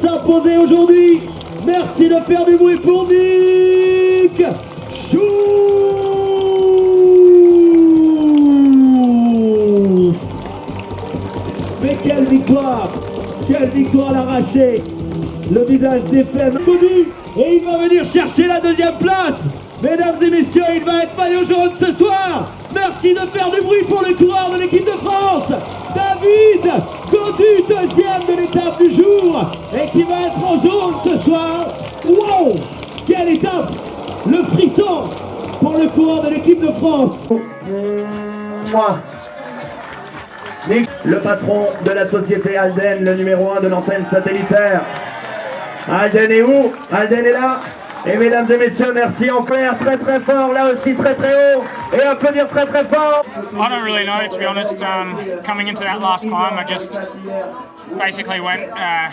s'imposer aujourd'hui. Merci de faire du bruit pour Nick Schulz. Mais quelle victoire à l'arraché. Le visage défait, et il va venir chercher la deuxième place. Mesdames et messieurs, il va être maillot jaune ce soir. Merci de faire du bruit pour le coureur de l'équipe de France, David Gaudu, deuxième de l'étape du jour, et qui va être en jaune ce soir. Wow, quelle étape! Le frisson pour le coureur de l'équipe de France. Nick, le patron de la société Alden, le numéro 1 de l'antenne satellitaire. Alden est où? Alden est là. Et mesdames et messieurs, merci encore très très fort, là aussi très très haut, et applaudir très très fort. I don't really know, to be honest. Coming into that last climb, I just basically went, I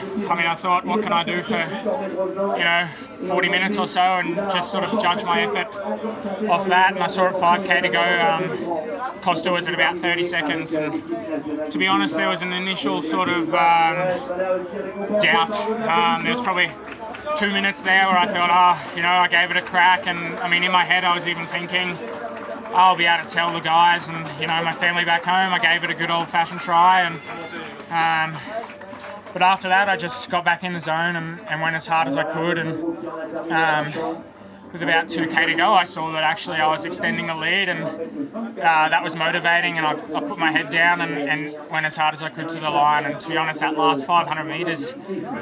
thought, what can I do for, 40 minutes or so, and just sort of judge my effort off that. And I saw at 5K to go, Costa was at about 30 seconds, and to be honest, there was an initial sort of doubt. There was probably 2 minutes there where I thought, I gave it a crack, and in my head I was even thinking, I'll be able to tell the guys and my family back home I gave it a good old-fashioned try, and but after that I just got back in the zone and went as hard as I could, and with about 2K to go I saw that actually I was extending the lead, and that was motivating, and I put my head down and went as hard as I could to the line. And to be honest, that last 500 metres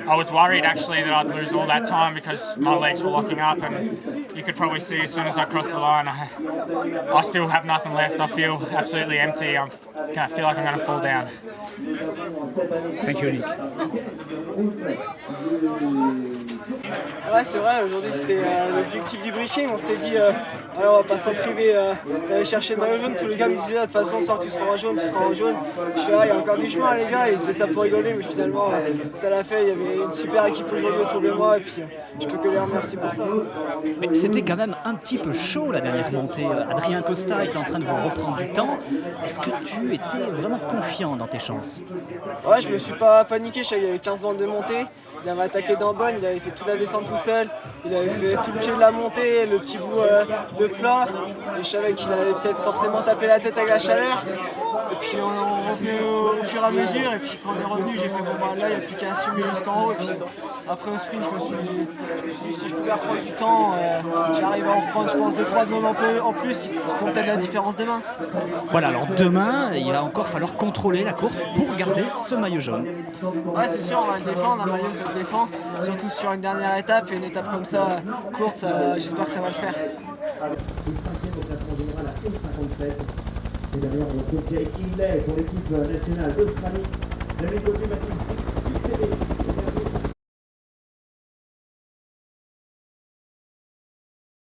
I was worried actually that I'd lose all that time because my legs were locking up, and you could probably see as soon as I crossed the line I still have nothing left. I feel absolutely empty. I feel like I'm going to fall down. Thank you, Nick. Ouais, c'est vrai, aujourd'hui c'était l'objectif du briefing. On s'était dit, alors on va pas s'en priver d'aller chercher le maillot jaune. Tous les gars me disaient, de toute façon, soir tu seras en jaune, tu seras en jaune. Je fais, il y a encore du chemin, les gars, ils disaient ça pour rigoler, mais finalement, ça l'a fait. Il y avait une super équipe aujourd'hui autour de moi, et puis je peux que les remercier pour ça. Mais c'était quand même un petit peu chaud la dernière montée. Adrien Costa était en train de vous reprendre du temps. Est-ce que tu étais vraiment confiant dans tes chances? Ouais, je me suis pas paniqué, je savais qu'il y avait 15 bandes de montée. Il avait attaqué dans bonne, il avait fait toute la descente tout seul, il avait fait tout le pied de la montée, le petit bout de plat, et je savais qu'il allait peut-être forcément taper la tête avec la chaleur. Et puis on revenait au fur et à mesure, et puis quand on est revenu, j'ai fait là il n'y a plus qu'à assumer jusqu'en haut, et puis après au sprint je me suis dit si je pouvais reprendre du temps, j'arrive à en reprendre je pense 2-3 secondes en plus qui feront peut-être la différence demain. Voilà, alors demain il va encore falloir contrôler la course pour garder ce maillot jaune. Ouais, c'est sûr, on va le défendre, un maillot ça se défend, surtout sur une dernière étape, et une étape comme ça courte, j'espère que ça va le faire. Le 5e au classement général à 1,57. Et derrière, on retrouve Jake Hindley pour l'équipe nationale d'Australie. David Gaudu va-t-il succéder